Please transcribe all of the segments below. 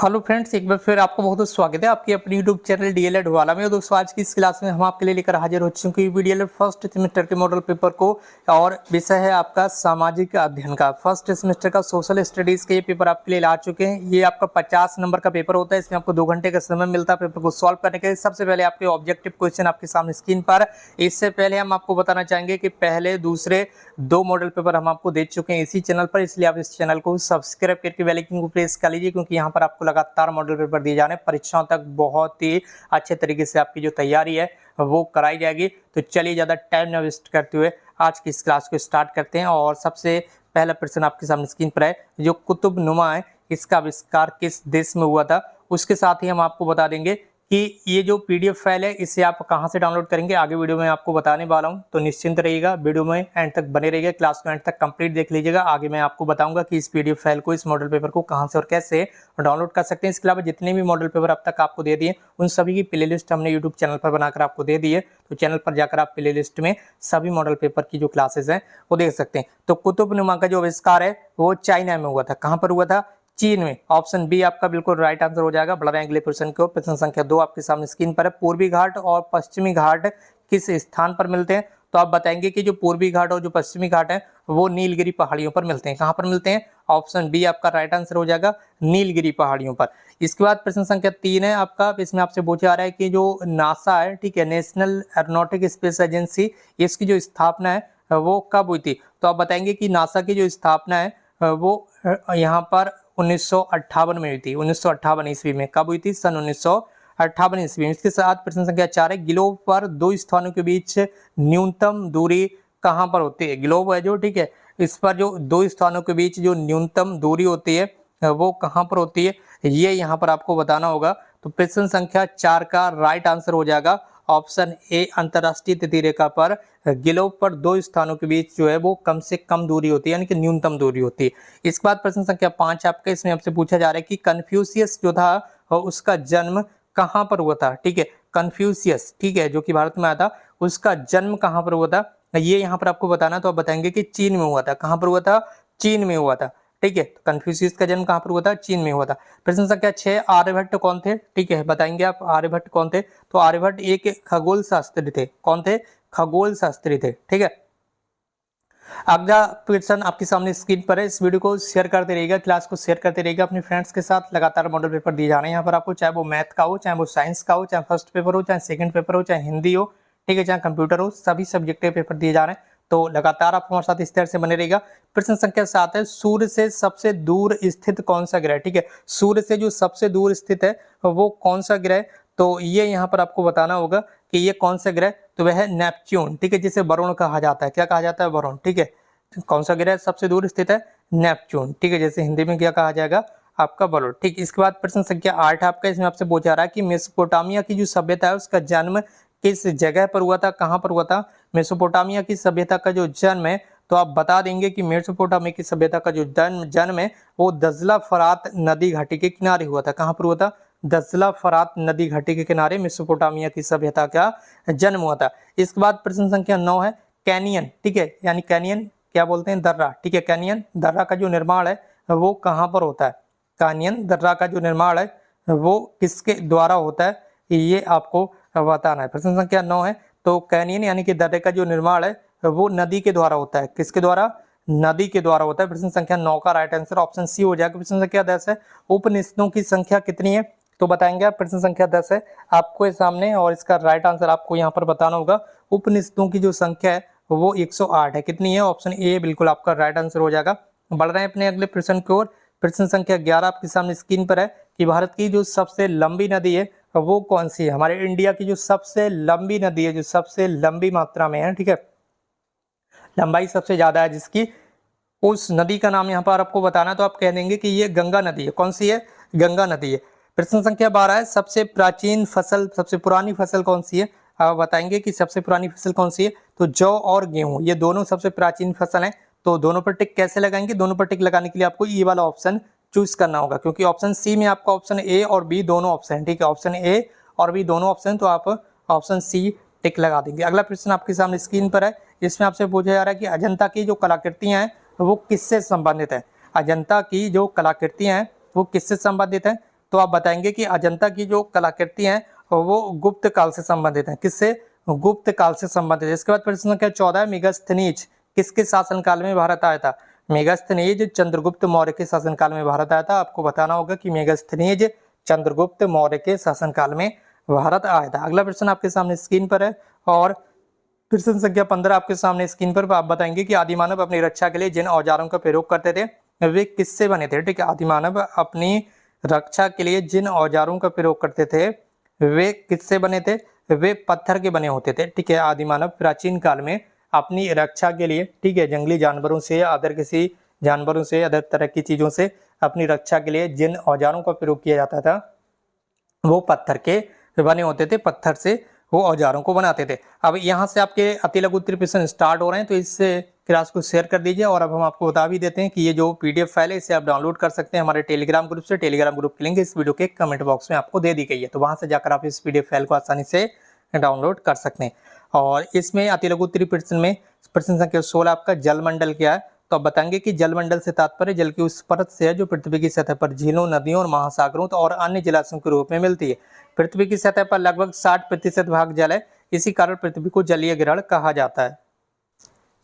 Hello friends, एक बार फिर आपको बहुत बहुत स्वागत है आपकी अपनी यूट्यूब चैनल डीएलएड वाला में। दोस्तों, आज की इस क्लास में हम आपके लिए लेकर हाजिर हो चुके हैं डीएलएड फर्स्ट सेमेस्टर के मॉडल पेपर को। और विषय है आपका सामाजिक अध्ययन का। फर्स्ट सेमेस्टर का सोशल स्टडीज के ये पेपर आपके लिए ला चुके हैं। ये आपका 50 नंबर का पेपर होता है। इसमें आपको 2 घंटे का समय मिलता है पेपर को सॉल्व करने के लिए। सबसे पहले आपके ऑब्जेक्टिव क्वेश्चन आपके सामने स्क्रीन पर। इससे पहले हम आपको बताना चाहेंगे कि पहले दूसरे 2 मॉडल पेपर हम आपको दे चुके हैं इसी चैनल पर, इसलिए आप इस चैनल को सब्सक्राइब करके बेल आइकन को प्रेस कर लीजिए, क्योंकि यहाँ पर आपको लगातार मॉडल पेपर दिए जाने परीक्षाओं तक बहुत ही अच्छे तरीके से आपकी जो तैयारी है वो कराई जाएगी। तो चलिए ज्यादा टाइम न वेस्ट करते हुए आज की इस क्लास को स्टार्ट करते हैं। और सबसे पहला प्रश्न आपके सामने स्क्रीन पर है, जो कुतुबनुमा है इसका आविष्कार किस देश में हुआ था। उसके साथ ही हम आपको बता देंगे कि ये जो पीडीएफ फाइल है इसे आप कहां से डाउनलोड करेंगे, आगे वीडियो में आपको बताने वाला हूं। तो निश्चिंत रहिएगा, वीडियो में एंड तक बने रहिएगा, क्लास को एंड तक कंप्लीट देख लीजिएगा। आगे मैं आपको बताऊंगा कि इस पीडीएफ फाइल को, इस मॉडल पेपर को कहां से और कैसे डाउनलोड कर सकते हैं। इसके अलावा जितने भी मॉडल पेपर अब तक आपको दे दिए उन सभी की प्लेलिस्ट हमने यूट्यूब चैनल पर बनाकर आपको दे दी है। तो चैनल पर जाकर आप प्लेलिस्ट में सभी मॉडल पेपर की जो क्लासेस हैं वो देख सकते हैं। तो कुतुबनुमा का जो आविष्कार है वो चाइना में हुआ था। कहां पर हुआ था? चीन में। ऑप्शन बी आपका बिल्कुल राइट आंसर हो जाएगा। बढ़ रहे हैं अगले प्रश्न की ओर। प्रश्न संख्या 2 आपके सामने स्क्रीन पर है। पूर्वी घाट और पश्चिमी घाट किस स्थान पर मिलते हैं? तो आप बताएंगे कि जो पूर्वी घाट और जो पश्चिमी घाट है वो नीलगिरी पहाड़ियों पर मिलते हैं। कहां पर मिलते हैं? ऑप्शन बी आपका राइट आंसर हो जाएगा, नीलगिरी पहाड़ियों पर। इसके बाद प्रश्न संख्या 3 है आपका। इसमें आपसे पूछा जा रहा है कि जो नासा है, ठीक है, नेशनल एरोनॉटिक स्पेस एजेंसी, इसकी जो स्थापना है वो कब हुई थी? तो आप बताएंगे कि नासा की जो स्थापना है वो यहाँ पर 1958 में हुई थी। 1958 ईस्वी में। कब हुई थी? सन 1958 ईस्वी में। इसके साथ प्रश्न संख्या 4 है, ग्लोब पर 2 स्थानों के बीच न्यूनतम दूरी कहां पर होती है? ग्लोब है जो, ठीक है, इस पर जो 2 स्थानों के बीच जो न्यूनतम दूरी होती है वो कहां पर होती है, ये यहाँ पर आपको बताना होगा। तो प्रश्न संख्या 4 का राइट आंसर हो जाएगा ऑप्शन ए, अंतरराष्ट्रीय तिथि रेखा पर ग्लोब पर 2 स्थानों के बीच जो है वो कम से कम दूरी होती है, यानी कि न्यूनतम दूरी होती है। इसके बाद प्रश्न संख्या 5 आपका। इसमें आपसे पूछा जा रहा है कि कन्फ्यूशियस जो था उसका जन्म कहां पर हुआ था? ठीक है, कन्फ्यूशियस, ठीक है, जो कि भारत में आया था, उसका जन्म कहां पर हुआ था ये यहाँ पर आपको बताना। तो आप बताएंगे कि चीन में हुआ था। कहां पर हुआ था? चीन में हुआ था। ठीक है, कन्फ्यूशियस का जन्म कहां पर हुआ था? चीन में हुआ था। प्रश्न संख्या 6, आर्यभट्ट कौन थे? ठीक है, बताएंगे आप आर्यभट्ट कौन थे? तो आर्यभट्ट एक खगोल शास्त्री थे। कौन थे? खगोल शास्त्री थे। ठीक है, अगला क्वेश्चन आपके सामने स्क्रीन पर है। इस वीडियो को शेयर करते रहिएगा, क्लास को शेयर करते रहिएगा अपने फ्रेंड्स के साथ। लगातार मॉडल पेपर दिए जा रहे हैं यहाँ पर आपको, चाहे वो मैथ का हो, चाहे वो साइंस का हो, चाहे फर्स्ट पेपर हो, चाहे सेकंड पेपर हो, चाहे हिंदी हो, ठीक है, चाहे कंप्यूटर हो, सभी सब्जेक्ट के पेपर दिए जा रहे हैं। तो लगातार आप हमारे साथ इस तरह से बने रहेगा। प्रश्न संख्या 7 है, सूर्य से सबसे दूर स्थित कौन सा ग्रह? ठीक है, सूर्य से जो सबसे दूर स्थित है वो कौन सा ग्रह? तो ये यहाँ पर आपको बताना होगा कि ये कौन सा ग्रह। तो वह है नेपच्यून, ठीक है, जिसे वरुण कहा जाता है। क्या कहा जाता है? वरुण। ठीक है, कौन सा ग्रह सबसे दूर स्थित है? नेपच्यून। ठीक है, जैसे हिंदी में क्या कहा जाएगा? आपका वरुण। ठीक, इसके बाद प्रश्न संख्या 8 आपका। इसमें आपसे पूछा रहा है कि मेसोपोटामिया की जो सभ्यता है उसका जन्म किस जगह पर हुआ था? कहां पर हुआ था मेसोपोटामिया की सभ्यता का जो जन्म है? तो आप बता देंगे कि मेसोपोटामिया की सभ्यता का जो जन्म है वो दजला फरात नदी घाटी के किनारे हुआ था। कहां पर हुआ था? दजला फरात नदी घाटी के किनारे मेसोपोटामिया की सभ्यता का जन्म हुआ था। इसके बाद प्रश्न संख्या 9 है, कैनियन, ठीक है, यानी कैनियन क्या बोलते हैं? दर्रा। ठीक है, कैनियन दर्रा का जो निर्माण है वो कहां पर होता है? कैनियन दर्रा का जो निर्माण है वो किसके द्वारा होता है, ये आपको बताना है। प्रश्न संख्या 9 है, तो कैनियन यानी कि दर्रे का जो निर्माण है वो नदी के द्वारा होता है। किसके द्वारा? नदी के द्वारा होता है। प्रश्न संख्या 9 का राइट आंसर ऑप्शन सी हो जाएगा। प्रश्न संख्या 10 है, उपनिषदों की संख्या कितनी है? तो बताएंगे आप। प्रश्न संख्या 10 है आपको सामने, और इसका राइट आंसर आपको यहाँ पर बताना होगा। उपनिषदों की जो संख्या है वो 108 है। कितनी है? ऑप्शन ए बिल्कुल आपका राइट आंसर हो जाएगा। बढ़ रहे हैं अपने अगले प्रश्न की ओर। प्रश्न संख्या 11 आपके सामने स्क्रीन पर है कि भारत की जो सबसे लंबी नदी है वो कौन सी है? हमारे इंडिया की जो सबसे लंबी नदी है, जो सबसे लंबी मात्रा में है, ठीक है, लंबाई सबसे ज्यादा है जिसकी, उस नदी का नाम यहाँ पर आपको बताना। तो आप कह देंगे कि ये गंगा नदी है। कौन सी है? गंगा नदी है। प्रश्न संख्या 12 है, सबसे प्राचीन फसल, सबसे पुरानी फसल कौन सी है? आप बताएंगे कि सबसे पुरानी फसल कौन सी है? तो जौ और गेहूं, ये दोनों सबसे प्राचीन फसल है। तो दोनों पर टिक कैसे लगाएंगे? दोनों पर टिक लगाने के लिए आपको ये वाला ऑप्शन चूज करना होगा, क्योंकि ऑप्शन सी में आपका ऑप्शन ए और बी दोनों ऑप्शन है। ठीक है, ऑप्शन ए और बी दोनों ऑप्शन, तो आप ऑप्शन सी टिक लगा देंगे। अगला प्रश्न आपके सामने स्क्रीन पर है। इसमें आपसे पूछा जा रहा है कि अजंता की जो कलाकृतियां हैं वो किससे संबंधित है? अजंता की जो कलाकृतियां हैं वो किससे संबंधित है? तो आप बताएंगे कि अजंता की जो कलाकृति हैं वो गुप्त काल से संबंधित हैं। किससे? गुप्त काल से संबंधित है। इसके बाद प्रश्न संख्या 14, मेगास्थनीज किसके शासनकाल में भारत आया था? मेगास्थनीज चंद्रगुप्त मौर्य के शासनकाल में भारत आया था। आपको बताना होगा कि मेगास्थनीज चंद्रगुप्त मौर्य के शासनकाल में भारत आया था। अगला प्रश्न आपके सामने स्क्रीन पर है और प्रश्न संख्या 15 आपके सामने स्क्रीन पर आप बताएंगे कि आदिमानव अपनी रक्षा के लिए जिन औजारों का प्रयोग करते थे वे किससे बने थे? ठीक है, आदिमानव अपनी रक्षा के लिए जिन औजारों का प्रयोग करते थे वे किससे बने थे? वे पत्थर के बने होते थे। ठीक है, आदिमानव प्राचीन काल में अपनी रक्षा के लिए, ठीक है, जंगली जानवरों से या अदर किसी जानवरों से, अदर तरह की चीजों से अपनी रक्षा के लिए जिन औजारों का प्रयोग किया जाता था वो पत्थर के बने होते थे, पत्थर से वो औजारों को बनाते थे। अब यहाँ से आपके अति लघु उत्तरीय प्रश्न स्टार्ट हो रहे हैं, तो इस क्लास को शेयर कर दीजिए। और अब हम आपको बता भी देते हैं कि ये जो पीडीएफ फाइल है इसे आप डाउनलोड कर सकते हैं हमारे टेलीग्राम ग्रुप से। टेलीग्राम ग्रुप की लिंक इस वीडियो के कमेंट बॉक्स में आपको दे दी गई है, तो वहां से जाकर आप इस पीडीएफ फाइल को आसानी से डाउनलोड कर सकते हैं। और इसमें अति लघु उत्तरीय प्रश्न में प्रश्न संख्या 16 आपका जलमंडल क्या है? तो आप बताएंगे कि जलमंडल से तात्पर्य जल की उस परत से है जो पृथ्वी की सतह पर झीलों, नदियों और महासागरों और अन्य जलाशयों के रूप में मिलती है। पृथ्वी की सतह पर लगभग 60% भाग जल है, इसी कारण पृथ्वी को जलीय ग्रहण कहा जाता है।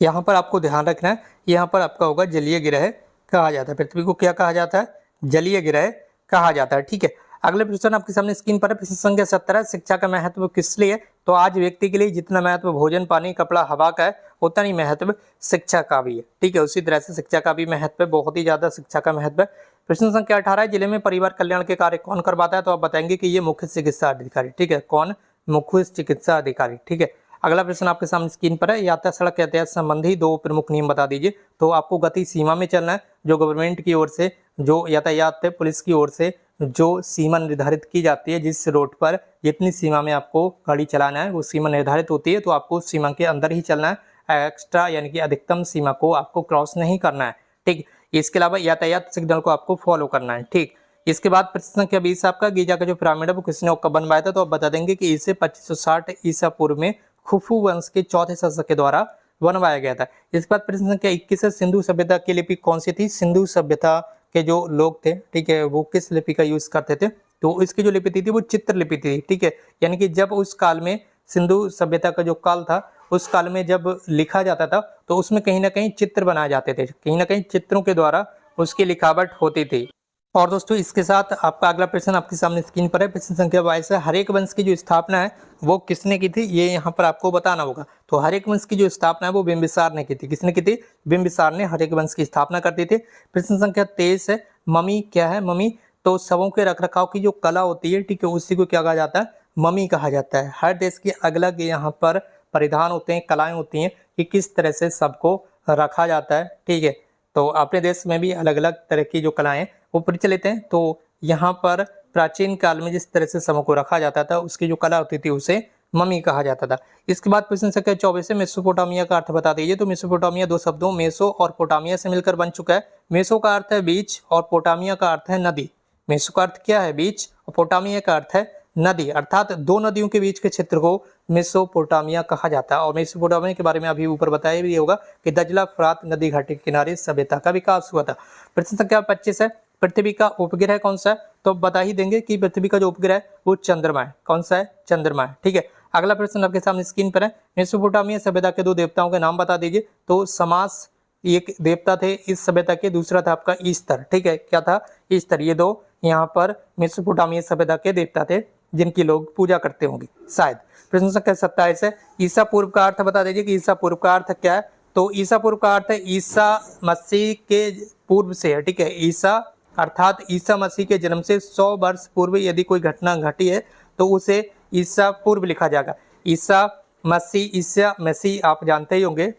यहाँ पर आपको ध्यान रखना है, यहाँ पर आपका होगा जलीय गिरह कहा जाता है। पृथ्वी को क्या कहा जाता है? जलीय गिरह कहा जाता है। ठीक है, अगले प्रश्न आपके सामने स्क्रीन पर है। प्रश्न संख्या 17, शिक्षा का महत्व किस लिए? तो आज व्यक्ति के लिए जितना महत्व भोजन, पानी, कपड़ा, हवा का है उतना ही महत्व शिक्षा का भी है। ठीक है, उसी तरह से शिक्षा का भी महत्व है, बहुत ही ज्यादा शिक्षा का महत्व है। प्रश्न संख्या 18, जिले में परिवार कल्याण के कार्य कौन करवाता है? तो आप बताएंगे कि ये मुख्य चिकित्सा अधिकारी। ठीक है, कौन? मुख्य चिकित्सा अधिकारी। ठीक है, अगला प्रश्न आपके सामने स्क्रीन पर है। यातायात सड़क यातायात संबंधी 2 प्रमुख नियम बता दीजिए। तो आपको गति सीमा में चलना है, जो गवर्नमेंट की ओर से, जो यातायात पुलिस की ओर से जो सीमा निर्धारित की जाती है, जिस रोड पर जितनी सीमा में आपको गाड़ी चलाना है वो सीमा निर्धारित होती है, तो आपको उस सीमा के अंदर ही चलना है। एक्स्ट्रा यानी कि अधिकतम सीमा को आपको क्रॉस नहीं करना है। ठीक, इसके अलावा यातायात सिग्नल को आपको फॉलो करना है। ठीक, इसके बाद प्रश्न संख्या 20 आपका, गीजा का जो पिरामिड है वो किसने कब बनवाया था? तो आप बता देंगे कि इसे 2560 ईसा पूर्व में खुफू वंश के चौथे शासक के द्वारा बनवाया गया था। इसके बाद प्रश्न संख्या 21 है, सिंधु सभ्यता की लिपि कौन सी थी? सिंधु सभ्यता के जो लोग थे, ठीक है, वो किस लिपि का यूज करते थे? तो इसकी जो लिपि थी वो चित्र लिपि थी। ठीक है, यानी कि जब उस काल में सिंधु सभ्यता का जो काल था उस काल में जब लिखा जाता था तो उसमें कहीं ना कहीं चित्र बनाए जाते थे, कहीं ना कहीं चित्रों के द्वारा उसकी लिखावट होती थी। और दोस्तों इसके साथ आपका अगला प्रश्न आपके सामने स्क्रीन पर है। प्रश्न संख्या 22 है, हरेक वंश की जो स्थापना है वो किसने की थी? ये यहाँ पर आपको बताना होगा। तो हरेक वंश की जो स्थापना है वो बिंबिसार ने की थी। किसने की थी? बिंबिसार ने हरेक वंश की स्थापना कर दी थी। प्रश्न संख्या 23 है, ममी क्या है? ममी तो शवों के रखरखाव की जो कला होती है, ठीक है, उसी को क्या कहा जाता है? ममी कहा जाता है। हर देश की अलग अलग यहाँ पर परिधान होते हैं, कलाएं होती हैं कि किस तरह से सबको रखा जाता है। ठीक है, तो अपने देश में भी अलग अलग तरह की जो कलाएं वो प्रचलित हैं। तो यहाँ पर प्राचीन काल में जिस तरह से शवों को रखा जाता था उसकी जो कला होती थी उसे ममी कहा जाता था। इसके बाद प्रश्न संख्या 24 है, मेसोपोटामिया का अर्थ बता दीजिए। तो मेसोपोटामिया 2 शब्दों मेसो और पोटामिया से मिलकर बन चुका है। मेसो का अर्थ है बीच और पोटामिया का अर्थ है नदी। मेसो का अर्थ क्या है? बीच, और पोटामिया का अर्थ है नदी, अर्थात 2 नदियों के बीच के क्षेत्र को मेसोपोटामिया कहा जाता है। और मेसोपोटामिया के बारे में अभी ऊपर बताया भी होगा कि दजला फरात नदी घाटी के किनारे सभ्यता का विकास हुआ था। प्रश्न संख्या 25 है, पृथ्वी का उपग्रह कौन सा है? तो बता ही देंगे कि पृथ्वी का जो उपग्रह है वो चंद्रमा है। कौन सा है? चंद्रमा है। ठीक है, अगला प्रश्न आपके सामने स्क्रीन पर है, मेसोपोटामिया सभ्यता के 2 देवताओं के नाम बता दीजिए। तो समास एक देवता थे इस सभ्यता के, दूसरा था आपका ईस्टर। ठीक है, क्या था? ईस्टर। ये 2 यहाँ पर मेसोपोटामिया सभ्यता के देवता थे जिनकी लोग पूजा करते होंगे शायद। प्रश्न संख्या 27 है, ईसा पूर्व का अर्थ बता दीजिए कि ईसा पूर्व का अर्थ क्या है? तो ईसा पूर्व का अर्थ है ईसा मसीह के पूर्व से है। ठीक है, ईसा अर्थात ईसा मसीह के जन्म से 100 वर्ष पूर्व यदि कोई घटना घटी है तो उसे ईसा पूर्व लिखा जाएगा। ईसा मसीह आप जानते ही होंगे।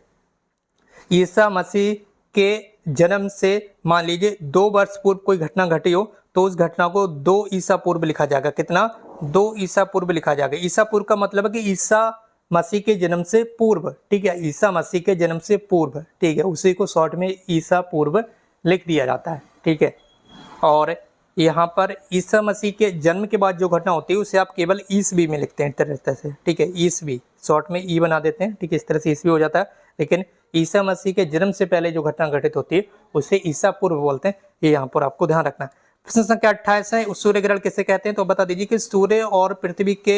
ईसा मसीह के जन्म से मान लीजिए 2 वर्ष पूर्व कोई घटना घटी हो तो उस घटना को 2 ईसा पूर्व लिखा जाएगा। कितना? 2 ईसा पूर्व लिखा जाएगा। ईसा पूर्व का मतलब है कि ईसा मसीह के जन्म से पूर्व। ठीक है, ईसा मसीह के जन्म से पूर्व। ठीक है, उसी को शॉर्ट में ईसा पूर्व लिख दिया जाता है। ठीक है, और यहाँ पर ईसा मसीह के जन्म के बाद जो घटना होती है उसे आप केवल ईसवी में लिखते हैं तरह से। ठीक है, ईसवी शॉर्ट में ई बना देते हैं। ठीक है, इस तरह से ईसवी हो जाता है। लेकिन ईसा मसीह के जन्म से पहले जो घटना घटित होती है उसे ईसा पूर्व बोलते हैं। ये यहाँ पर आपको ध्यान रखना है। प्रश्न संख्या 28 है, सूर्य ग्रहण किसे कहते हैं? तो बता दीजिए कि सूर्य और पृथ्वी के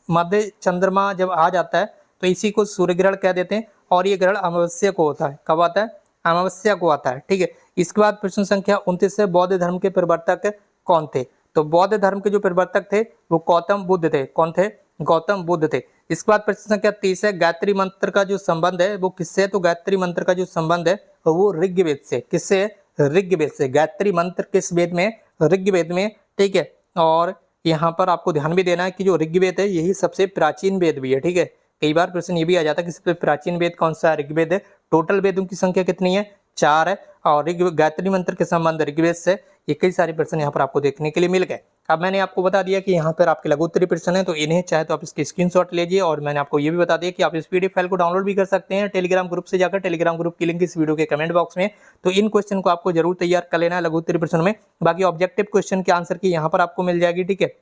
मध्य चंद्रमा जब आ जाता है तो इसी को सूर्य ग्रहण कह देते हैं, और ये ग्रहण अमावस्या को होता है। कब आता है? अमावस्या को आता है, ठीक है। इसके बाद प्रश्न संख्या 29 है, बौद्ध धर्म के प्रवर्तक कौन थे? तो बौद्ध धर्म के जो प्रवर्तक थे वो गौतम बुद्ध थे। कौन थे? गौतम बुद्ध थे। इसके बाद प्रश्न संख्या 30 है, गायत्री मंत्र का जो संबंध है वो किससे है? तो गायत्री मंत्र का जो संबंध है वो ऋग्वेद से। किससे? ऋग्वेद से। गायत्री मंत्र किस वेद में? ऋग्वेद में, ठीक है। और यहाँ पर आपको ध्यान भी देना है कि जो ऋग्वेद है यही सबसे प्राचीन वेद भी है, ठीक है। कई बार प्रश्न ये भी आ जाता है कि सबसे प्राचीन वेद कौन सा है? ऋग्वेद है। टोटल वेदों की संख्या कितनी है? 4 है, और गायत्री मंत्र के संबंध ऋग्वेद से। ये कई सारे प्रश्न यहाँ पर आपको देखने के लिए मिल गए। अब मैंने आपको बता दिया कि यहाँ पर आपके लघु उत्तरीय प्रश्न है, तो इन्हें चाहे तो आप इसकी स्क्रीनशॉट लीजिए, और मैंने आपको ये भी बता दिया कि आप इस पीडीएफ फाइल को डाउनलोड भी कर सकते हैं टेलीग्राम ग्रुप से जाकर। टेलीग्राम ग्रुप की लिंक इस वीडियो के कमेंट बॉक्स में। तो इन क्वेश्चन को आपको जरूर तैयार कर लेना है लघु उत्तरीय प्रश्न में। बाकी ऑब्जेक्टिव क्वेश्चन के आंसर की यहाँ पर आपको मिल जाएगी, ठीक है।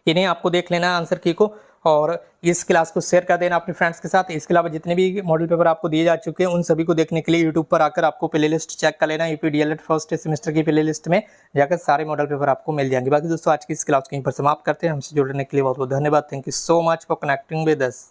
इन्हें आपको देख लेना है आंसर की को, और इस क्लास को शेयर कर देना अपने फ्रेंड्स के साथ। इसके अलावा जितने भी मॉडल पेपर आपको दिए जा चुके हैं उन सभी को देखने के लिए यूट्यूब पर आकर आपको प्लेलिस्ट चेक कर लेना। यूपी डीएलएड फर्स्ट सेमेस्टर की प्लेलिस्ट में जाकर सारे मॉडल पेपर आपको मिल जाएंगे। बाकी दोस्तों आज की इस क्लास को यहीं पर समाप्त करते हैं। हमसे जुड़ने के लिए बहुत बहुत धन्यवाद। Thank you so much for connecting with us.